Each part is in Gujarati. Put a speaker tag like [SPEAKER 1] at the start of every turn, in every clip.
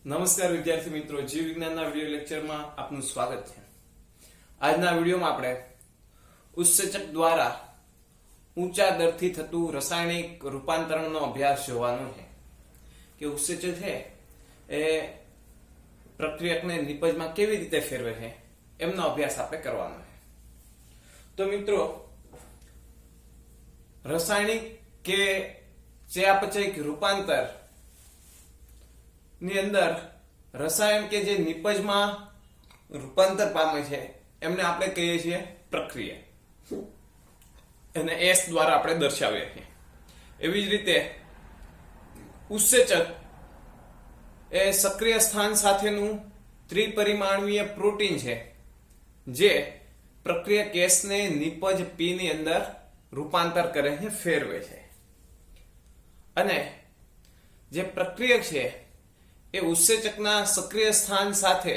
[SPEAKER 1] નમસ્કાર વિદ્યાર્થી મિત્રો, જીવ વિજ્ઞાનના વિડિયો લેક્ચરમાં આપનું સ્વાગત છે। આજના વિડિયોમાં આપણે ઉત્સેચક દ્વારા ઊંચા દરથી થતું રાસાયણિક રૂપાંતરણનો અભ્યાસ જોવાનો છે કે ઉત્સેચક છે એ પ્રક્રિયકને નિપજમાં કેવી રીતે ફેરવે છે એમનો અભ્યાસ આપણે કરવાનો છે। તો મિત્રો, રાસાયણિક કે ચયાપચયિક રૂપાંતર ની અંદર રસાયણ કે જે નિપજમાં રૂપાંતર પામે છે એમને આપણે કહીએ છીએ પ્રક્રિયા, અને S દ્વારા આપણે દર્શાવીએ છીએ। એવી જ રીતે ઉત્સેચક એ સક્રિય સ્થાન સાથેનું ત્રિપરિમાણીય પ્રોટીન છે જે પ્રક્રિયક S ને નિપજ P ની અંદર રૂપાંતર કરે છે, ફેરવે છે। અને જે પ્રક્રિયક છે એ ઉત્સેચકના સક્રિય સ્થાન સાથે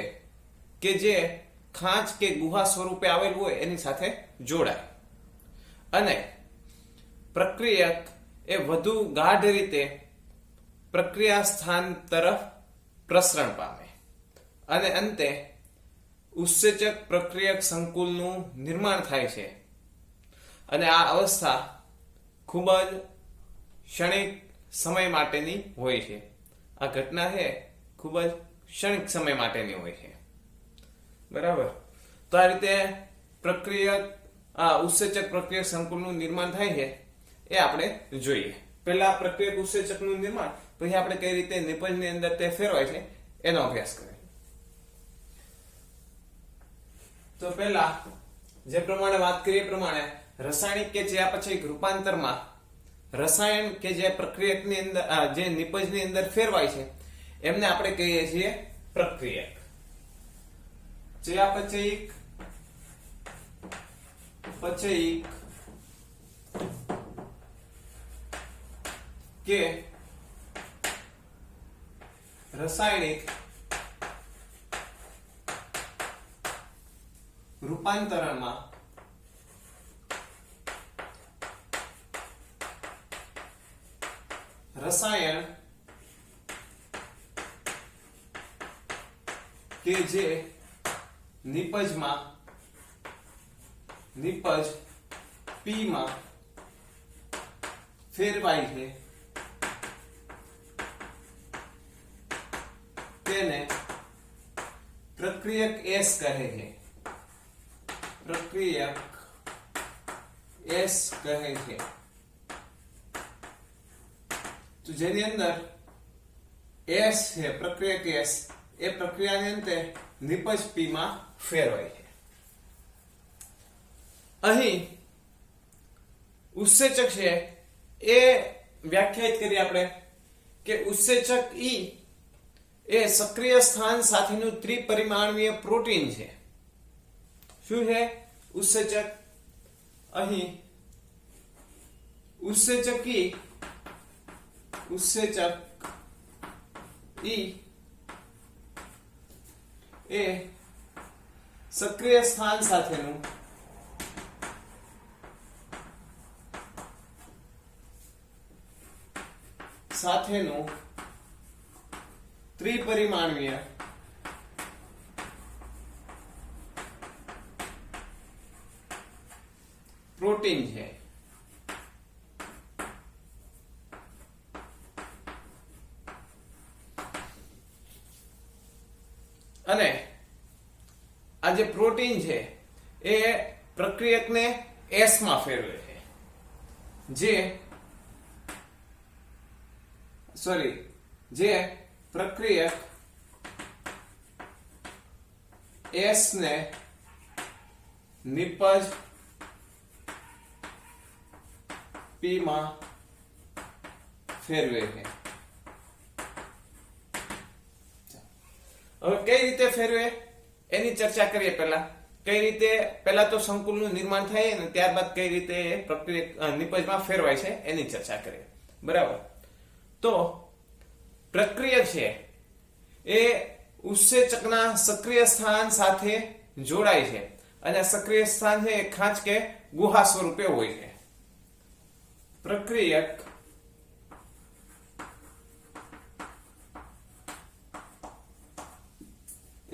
[SPEAKER 1] કે જે ખાંચ કે ગુહા સ્વરૂપે આવેલું હોય એની સાથે જોડાય, અને પ્રક્રિયક એ વધુ ગાઢ રીતે પ્રક્રિયા સ્થાન તરફ પ્રસરણ પામે, અને અંતે ઉત્સેચક પ્રક્રિયક સંકુલનું નિર્માણ થાય છે। અને આ અવસ્થા ખૂબ જ ક્ષણિક સમય માટેની હોય છે। આ ઘટના છે ખૂબ જ ક્ષણિક સમય માટેની હોય છે, બરાબર। તો આ રીતે પ્રક્રિયક ઉત્સેચક પ્રક્રિયક સંકુલનું નિર્માણ થાય છે એ આપણે જોઈએ। પહેલા પ્રક્રિયક ઉત્સેચકનું નિર્માણ, પછી આપણે કઈ રીતે નિપજની અંદર તે ફેરવાય છે એનો અભ્યાસ કરીએ। તો પહેલા જે પ્રમાણે વાત કરીએ પ્રમાણે રાસાયણિક કે ચયાપચયિક રૂપાંતરમાં રસાયણ કે જે પ્રક્રિયકની અંદર જે નિપજની અંદર ફેરવાય છે એમને આપણે કહીએ છીએ પ્રક્રિયક। ચયાપચયિક, પચયિક કે રાસાયણિક રૂપાંતરણમાં રસાયણ કે જે નિપજમાં નિપજ P માં ફેરવાય છે તેને પ્રક્રિયક S કહે છે। પ્રક્રિયક S કહે છે। તો જેની અંદર S છે પ્રક્રિયક S એ પ્રક્રિયાને અંતે નિપજ P માં ફેરવાય છે। અહીં ઉત્સેચક છે એ વ્યાખ્યાયિત કરી આપણે કે ઉત્સેચક E એ સક્રિય સ્થાન સાથેનું ત્રિપરિમાણીય પ્રોટીન છે। શું છે ઉત્સેચક? અહીં ઉત્સેચક E એ સક્રિય સ્થાન સાથેનું ત્રિપરિમાણીય પ્રોટીન છે। અને આ જે પ્રોટીન છે એ પ્રક્રિયકને S માં ફેરવે છે, જે પ્રક્રિયક S ને નિપજ P માં ફેરવે છે। હવે કઈ રીતે ફેરવે એની ચર્ચા કરીએ। કઈ રીતે પહેલા તો સંકુલનું નિર્માણ થાય અને ત્યારબાદ કઈ રીતે પ્રક્રિયક નિપજમાં ફેરવાય છે એની ચર્ચા કરીએ, બરાબર। તો પ્રક્રિયક છે એ ઉત્સેચકના સક્રિય સ્થાન સાથે જોડાય છે, અને સક્રિય સ્થાન છે એ ખાંચ કે ગુહા સ્વરૂપે હોય છે। પ્રક્રિયક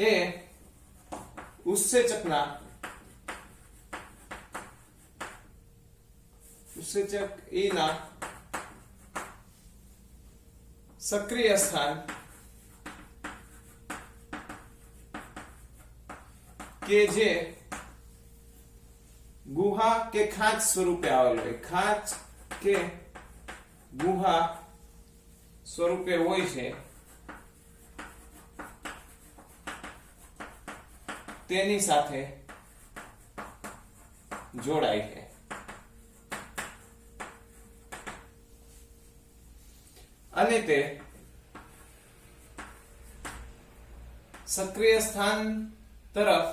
[SPEAKER 1] એ ઉત્સેચક E ના સક્રિય સ્થાન કે જે ગુહા કે ખાંચ સ્વરૂપે આવેલો હોય, ખાંચ કે ગુહા સ્વરૂપે હોય છે, તેની સાથે જોડાય છે. અને તે સક્રિય સ્થાન તરફ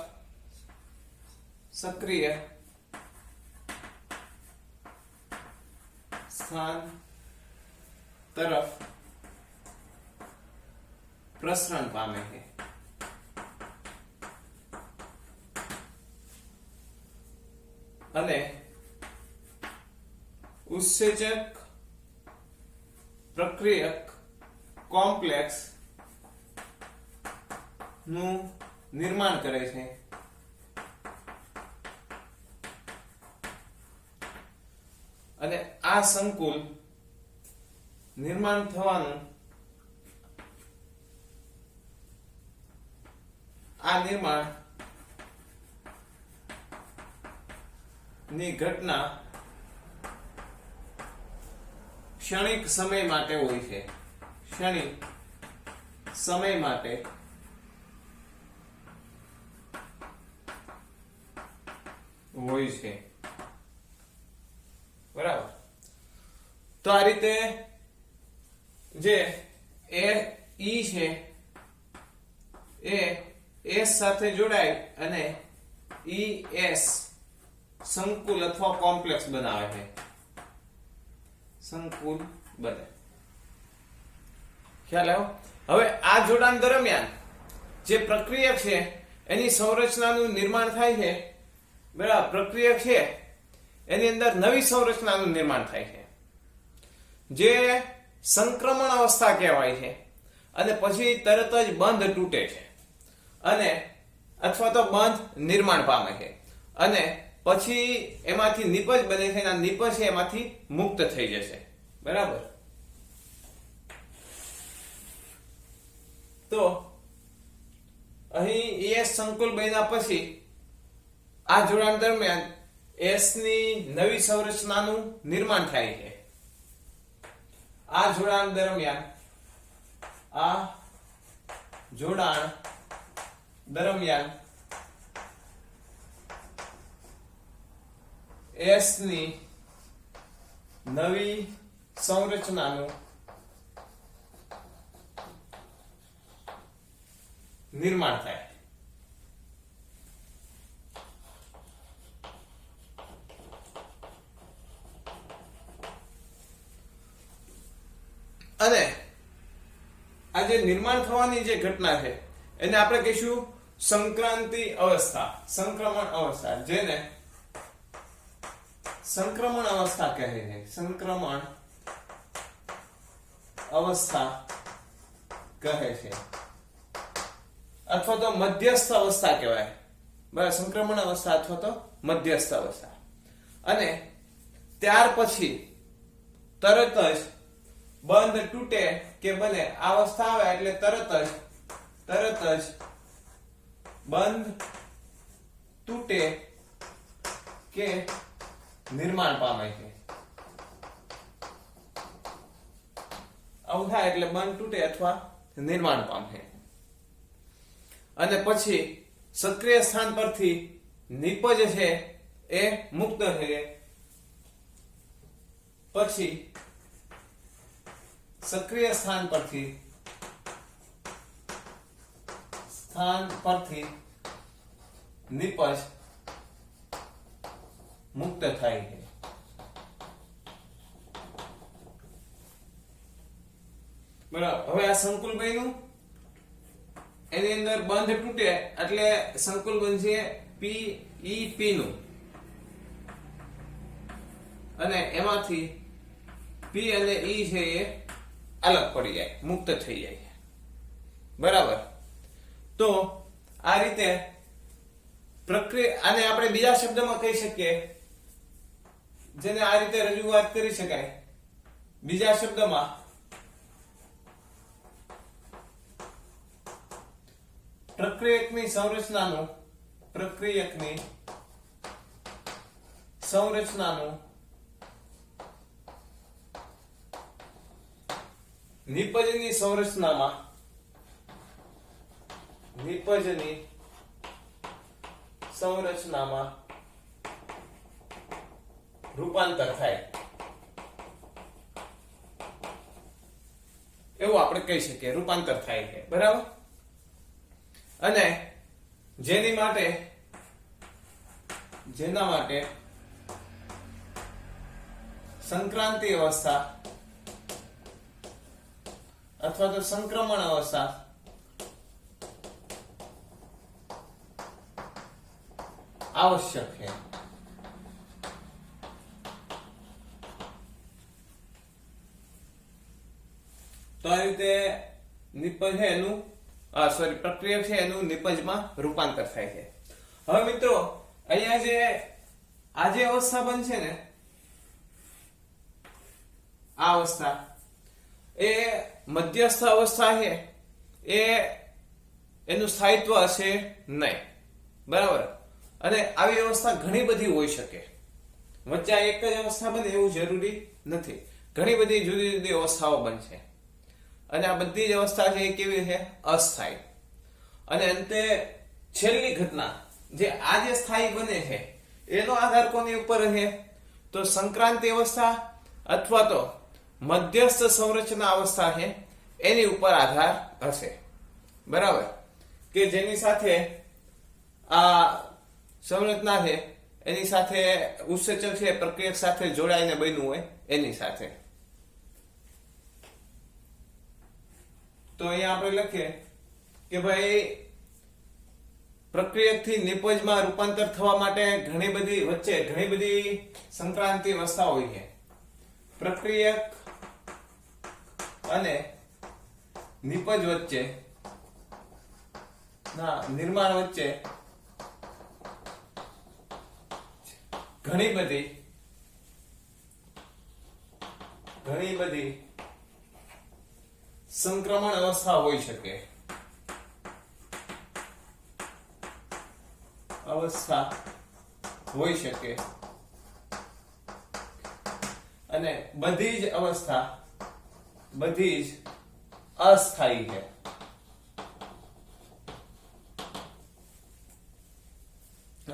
[SPEAKER 1] પ્રસરણ પામે છે. અને ઉત્સેચક પ્રક્રિયક કોમ્પ્લેક્સ નું નિર્માણ કરે છે. અને આ સંકુલ નિર્માણ થવાનું નિર્માણ ની ઘટના ક્ષણિક સમય માટે હોય છે. ક્ષણિક સમય માટે હોય છે. બરાબર. તો આ રીતે જે ઈ છે એ S સાથે જોડાય અને ES સંકુલ અથવા કોમ્પ્લેક્સ બનાવે છે. સંકુલ બને. ખ્યાલ આવ્યો? હવે આ જોડાણ દરમિયાન જે પ્રક્રિયક છે એની સંરચનાનું નિર્માણ થાય છે. બરાબર. પ્રક્રિયક છે એની અંદર નવી સંરચનાનું નિર્માણ થાય છે, જે સંક્રમણ અવસ્થા કહેવાય છે. અને પછી તરત જ બંધ તૂટે છે અને અથવા તો બંધ નિર્માણ પામે છે. અને પછી એમાંથી નિપજ બને છે અને નિપજ છે એમાંથી મુક્ત થઈ જશે. બરાબર. તો અહીં ES સંકુલ બન્યા પછી આ જોડાણ દરમિયાન S ની નવી સંરચનાનું નિર્માણ થાય છે. આ જોડાણ દરમિયાન S ની નવી સંરચનાનું નિર્માણ થાય. અને આ જે નિર્માણ થવાની જે ઘટના છે એને આપણે કહીશું સંક્રાંતિ અવસ્થા, સંક્રમણ અવસ્થા, જેને સંક્રમણ અવસ્થા કહે છે. સંક્રમણ અવસ્થા કહે છે અથવા તો મધ્યસ્થ અવસ્થા કહેવાય. બરાબર. સંક્રમણ અવસ્થા અથવા તો મધ્યસ્થ અવસ્થા. અને ત્યાર પછી તરત જ બંધ તૂટે કે બને આ અવસ્થા આવે એટલે તરત જ બંધ તૂટે કે નિર્માણ પામે છે. આવું થાય એટલે બંધ તૂટે અથવા નિર્માણ પામે. અને પછી સક્રિય સ્થાન પરથી નિપજ છે એ મુક્ત થઈ. પછી સક્રિય સ્થાન પરથી નિપજ મુક્ત થાય છે. બરાબર. હવે આ સંકુલ બન્યું, એની અંદર બંધ તૂટે એટલે સંકુલ બનશે PEP નું. અને એમાંથી P અને E છે એ અલગ પડી જાય, મુક્ત થઈ જાય. બરાબર. તો આ રીતે પ્રક્રિયા, આને આપણે બીજા શબ્દમાં કહી શકીએ, જેને આ રીતે રજૂઆત કરી શકાય. બીજા શબ્દમાં પ્રક્રિયકની સંરચનાનું નિપજની સંરચનામાં રૂપાંતર થાય, એવું આપણે કહી શકીએ. રૂપાંતર થાય છે, બરાબર. અને જેના માટે સંક્રાંતિ અવસ્થા અથવા તો સંક્રમણ અવસ્થા આવશ્યક છે. તો આ રીતે નિપજ છે એનું પ્રક્રિયા છે એનું નિપજમાં રૂપાંતર થાય છે. હવે મિત્રો અહીંયા જે અવસ્થા બનશે ને, આ અવસ્થા એ મધ્યસ્થ અવસ્થા છે, એનું સ્થાયિત્વ હશે નહીં, બરાબર. અને આવી અવસ્થા ઘણી બધી હોઈ શકે. વચ્ચે એક જ અવસ્થા બને એવું જરૂરી નથી. ઘણી બધી જુદી જુદી અવસ્થાઓ બનશે. અને આ બધી જ અવસ્થા છે એ કેવી છે? અસ્થાયી. અને અંતે છેલ્લી ઘટના જે સ્થાયી બને છે એનો આધાર કોની ઉપર છે? તો સંક્રાંતિ અવસ્થા અથવા તો મધ્યસ્થ સંરચના અવસ્થા છે એની ઉપર આધાર હશે, બરાબર. કે જેની સાથે આ સંરચના છે એની સાથે ઉત્સેચક છે પ્રક્રિયક સાથે જોડાઈને બન્યું હોય એની સાથે. તો અહીંયા આપણે લખીએ કે ભાઈ પ્રક્રિયકથી નિપજમાં રૂપાંતર થવા માટે ઘણી બધી સંક્રાંતિ અવસ્થા હોય છે. પ્રક્રિયક અને નિપજ વચ્ચે નિર્માણ વચ્ચે ઘણી બધી સંક્રમણ અવસ્થા હોઈ શકે. અને બધી જ અવસ્થા અસ્થાયી છે.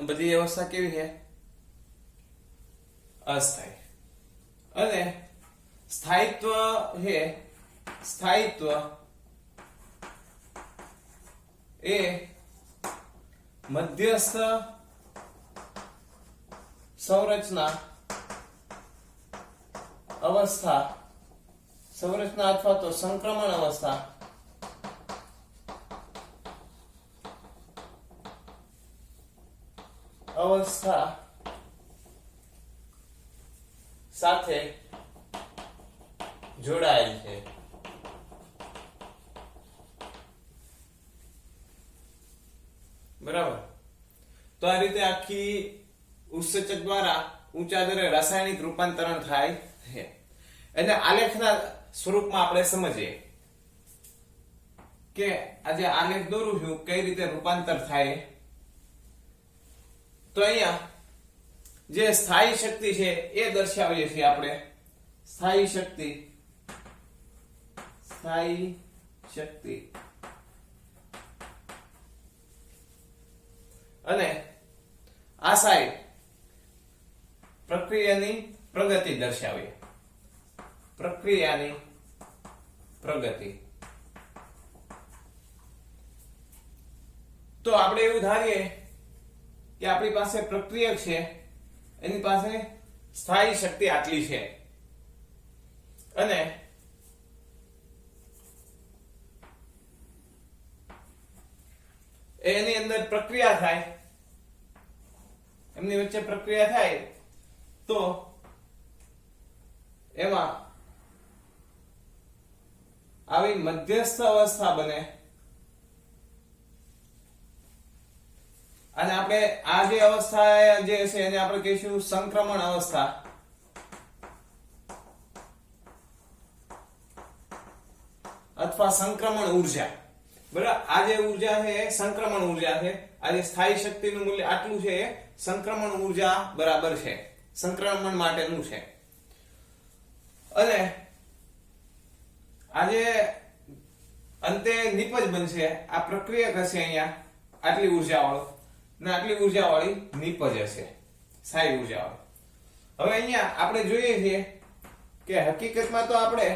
[SPEAKER 1] બધી અવસ્થા કેવી છે? અસ્થાયી. અને સ્થાયિત્વ એ મધ્યસ્થ સંરચના અથવા તો સંક્રમણ અવસ્થા સાથે જોડાયેલ છે. બરાબર. તો આ રીતે આખી ઉત્સેચક દ્વારા ઊંચા દરે રાસાયણિક રૂપાંતરણ થાય છે. એને આલેખના સ્વરૂપમાં આપણે સમજીએ કે આજે આલેખ દોરું છું કઈ રીતે રૂપાંતર થાય. તો અહીંયા જે સ્થાયી શક્તિ છે એ દર્શાવીએ છીએ આપણે. સ્થાયી શક્તિ અને આ સાઈડ પ્રક્રિયાની પ્રગતિ દર્શાવીએ. તો આપણે એવું ધારીએ કે આપણી પાસે પ્રક્રિયક છે, એની પાસે સ્થાયી શક્તિ આટલી છે અને એની અંદર પ્રક્રિયા થાય, એમની વચ્ચે પ્રક્રિયા થાય તો એમાં આવી મધ્યસ્થ અવસ્થા બને અને આપણે આ જે અવસ્થા જે છે એને આપણે કહીશું સંક્રમણ અવસ્થા અથવા સંક્રમણ ઉર્જા. બરાબર, આ જે ઉર્જા છે એ સંક્રમણ ઉર્જા છે. આ જે સ્થાયી શક્તિનું મૂલ્ય આટલું છે એ સંક્રમણ ઉર્જા બરાબર છે, સંક્રમણ માટેનું છે. અને આજે અંતે નિપજ બનશે, આ પ્રક્રિયક હશે અહીંયા આટલી ઉર્જા વાળો ને આટલી ઉર્જા વાળી નિપજ હશે, સ્થાયી ઉર્જા વાળો. હવે અહીંયા આપણે જોઈએ છીએ કે હકીકતમાં તો આપણે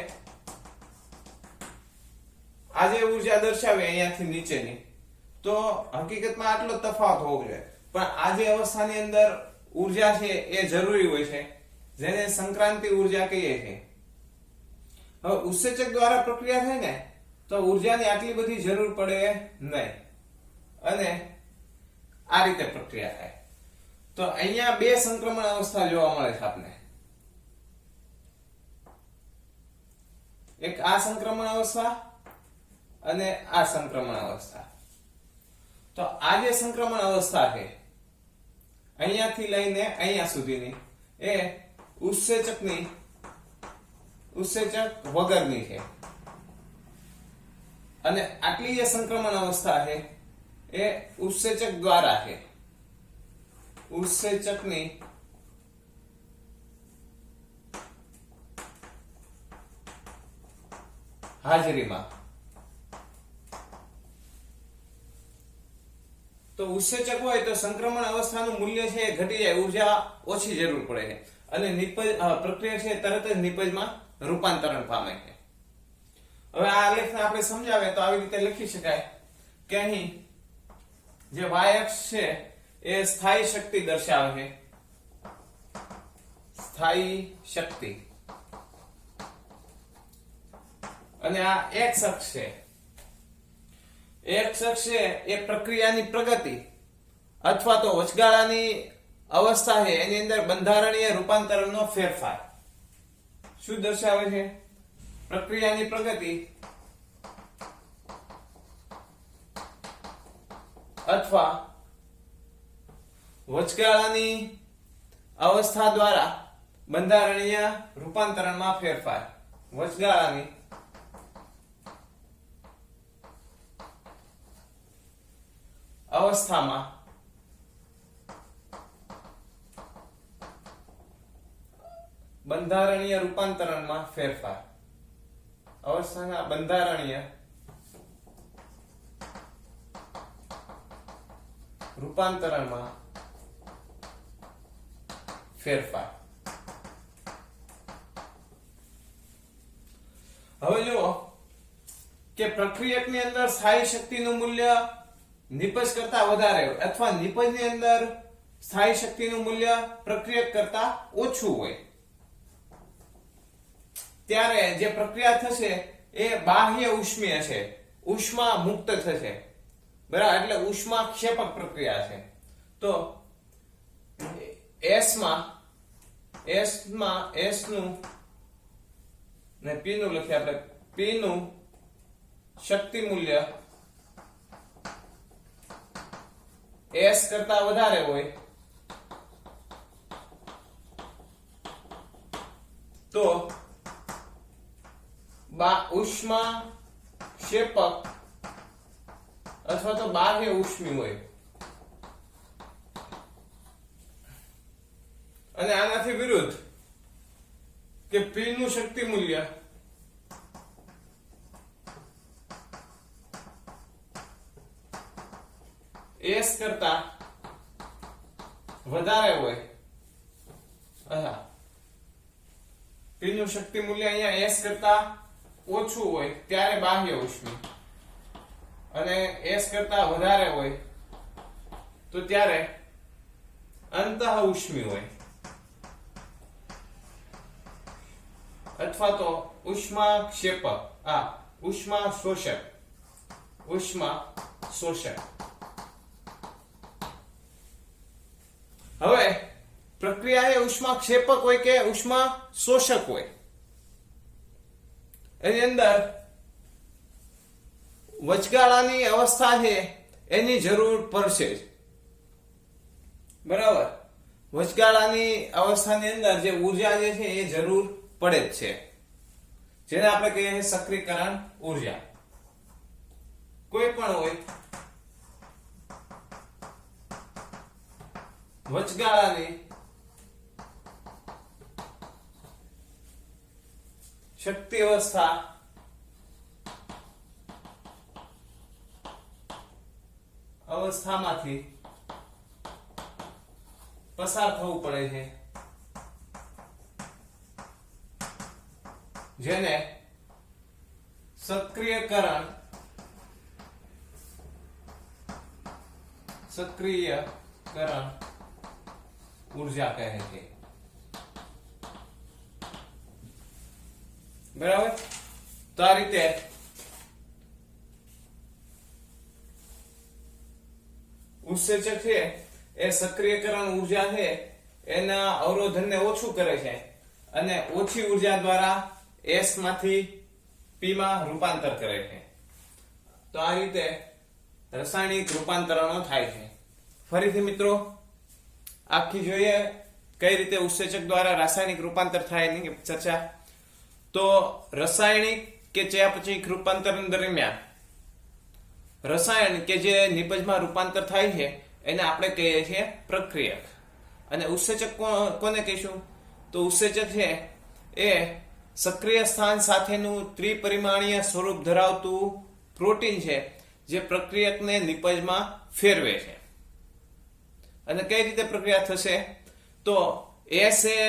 [SPEAKER 1] આ જે ઉર્જા દર્શાવે અહીંયાથી નીચેની, તો હકીકતમાં આટલો તફાવત હોવો જોઈએ. પણ આ જે અવસ્થાની અંદર ઉર્જા છે એ જરૂરી હોય છે, જેને સંક્રાંતિ ઉર્જા કહીએ છીએ. હવે ઉત્સેચક દ્વારા પ્રક્રિયા થાય ને તો ઉર્જાની આટલી બધી જરૂર પડે નહીં, અને આ રીતે પ્રક્રિયા થાય. તો અહીંયા બે સંક્રમણ અવસ્થા જોવા મળે છે આપને. એક આ સંક્રમણ અવસ્થા અને આ સંક્રમણ અવસ્થા. તો આ જે સંક્રમણ અવસ્થા છે અહીંયાથી લઈને અહીંયા સુધીની એ ઉત્સેચક વગરની છે. અને આટલી જે સંક્રમણ અવસ્થા છે એ ઉત્સેચક દ્વારા છે, ઉત્સેચકની હાજરીમાં. તો ઉત્સેચક હોય તો સંક્રમણ અવસ્થાનું મૂલ્ય છે એ ઘટી જાય, ઉર્જા ઓછી જરૂર પડે છે, અને નિપજ પ્રક્રિયા છે તરત જ નિપજમાં રૂપાંતરણ પામે છે. હવે આ આલેખને આપણે સમજાવે તો આવી રીતે લખી શકાય કે અહીં જે y અક્ષ છે એ સ્થાયી શક્તિ દર્શાવે છે, સ્થાયી શક્તિ. અને આ x અક્ષ છે, x અક્ષ છે એ પ્રક્રિયાની પ્રગતિ અથવા તો વચગાળાની અવસ્થા છે એની અંદર બંધારણીય રૂપાંતરણનો ફેરફાર. શું દર્શાવે છે? પ્રક્રિયાની પ્રગતિ અથવા વચગાળાની અવસ્થા દ્વારા બંધારણીય રૂપાંતરણમાં ફેરફાર. વચગાળાની અવસ્થામાં બંધારણીય રૂપાંતરણમાં ફેરફાર. અવસ્થાના બંધારણીય રૂપાંતરણમાં ફેરફાર. હવે જુઓ કે પ્રક્રિયકની અંદર સ્થાયી શક્તિનું મૂલ્ય નિપજ કરતા વધારે હોય અથવા નિપજની અંદર સ્થાયી શક્તિનું મૂલ્ય પ્રક્રિયક કરતા ઓછું હોય, ત્યારે જે પ્રક્રિયા થશે એ બાહ્ય ઉષ્મીય છે, ઉષ્મા મુક્ત થશે. બરાબર, એટલે ઉષ્મા ક્ષેપક પ્રક્રિયા છે. તો S નું ને P નું લખીએ આપણે, P નું શક્તિ મૂલ્ય S કરતા વધારે હોય તો ઉષ્મા ક્ષેપક અથવા તો બાહ્ય ઉષ્મી હોય. અને આનાથી વિરુદ્ધ કે P નું શક્તિ મૂલ્ય S કરતા વધારે હોય. P નું શક્તિ મૂલ્ય અહીંયા S કરતા ઓછું હોય ત્યારે બાહ્ય ઉષ્મી, અને S કરતા વધારે હોય તો ત્યારે અંતઃ ઉષ્મી હોય, અથવા તો ઉષ્મા ક્ષેપક, ઉષ્મા શોષક. હવે પ્રક્રિયા એ ઉષ્મા ક્ષેપક હોય કે ઉષ્મા શોષક હોય, એની અંદર વચગાળાની અવસ્થા છે એની જરૂર પડશે જ. બરાબર. વચગાળાની અવસ્થાની અંદર જે ઉર્જા જે છે એ જરૂર પડે જ છે, જેને આપણે કહીએ છીએ સક્રિયકરણ ઉર્જા. કોઈ પણ હોય વચગાળાની શક્તિ અવસ્થા અવસ્થામાંથી પસાર થવું પડે છે, જેને સક્રિયકરણ ઉર્જા કહે છે. બરાબર. તો આ રીતે ઉત્સેચક છે એ સક્રિયકરણ ઉર્જા છે એના અવરોધનને ઓછું કરે છે અને ઓછી ઉર્જા દ્વારા S માંથી P માં રૂપાંતર કરે છે. તો આ રીતે રાસાયણિક રૂપાંતરણો થાય છે. ફરીથી મિત્રો આખી જોઈએ કઈ રીતે ઉત્સેચક દ્વારા રાસાયણિક રૂપાંતર થાય એની ચર્ચા. તો રાસાયણિક કે ચયાપચયિક રૂપાંતરણ દરમિયાન રસાયણ કે જે નિપજમાં રૂપાંતર થાય છે એને આપણે કહીએ છીએ પ્રક્રિયક. અને ઉત્સેચક કોને કહીશું? તો ઉત્સેચક છે એ સક્રિય સ્થાન સાથેનું ત્રિપરિમાણીય સ્વરૂપ ધરાવતું પ્રોટીન છે જે પ્રક્રિયકને નિપજમાં ફેરવે છે. અને કઈ રીતે પ્રક્રિયા થશે? તો S એ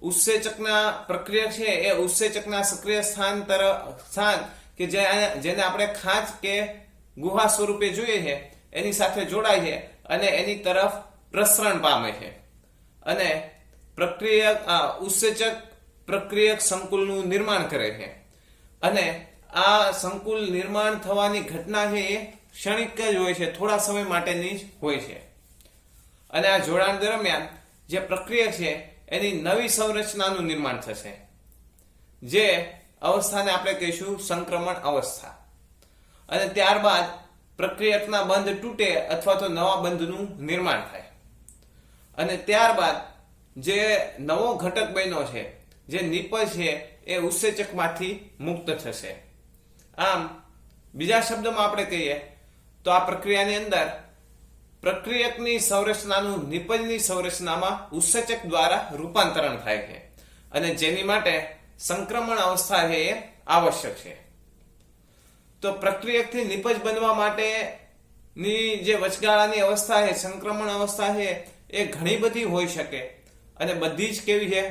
[SPEAKER 1] ઉત્સેચકના પ્રક્રિયક છે એ ઉત્સેચકના સક્રિય સ્થાન કે જેને આપણે ખાંચ કે ગુહા સ્વરૂપે જોઈએ છે એની સાથે જોડાય છે અને એની તરફ પ્રસરણ પામે છે. અને ઉત્સેચક પ્રક્રિયક સંકુલનું નિર્માણ કરે છે. અને આ સંકુલ નિર્માણ થવાની ઘટના છે એ ક્ષણિક જ હોય છે, થોડા સમય માટેની જ હોય છે. અને આ જોડાણ દરમિયાન જે પ્રક્રિયક છે એની નવી સંરચનાનું નિર્માણ થશે, જે અવસ્થાને આપણે કહીશું સંક્રમણ અવસ્થા. અને ત્યારબાદ પ્રક્રિયકના બંધ તૂટે અથવા તો નવા બંધનું નિર્માણ થાય. અને ત્યારબાદ જે નવો ઘટક બન્યો છે, જે નિપજ છે, એ ઉત્સેચકમાંથી મુક્ત થશે. આમ બીજા શબ્દોમાં આપણે કહીએ તો આ પ્રક્રિયાની અંદર પ્રક્રિયકની સંરચનાનું નિપજની સંરચનામાં ઉત્સેચક દ્વારા રૂપાંતરણ થાય છે અને જેની માટે સંક્રમણ અવસ્થા છે એ આવશ્યક છે. તો પ્રક્રિયકથી નિપજ બનવા માટેની જે વચગાળાની અવસ્થા છે, સંક્રમણ અવસ્થા છે, એ ઘણી બધી હોઈ શકે અને બધી જ કેવી છે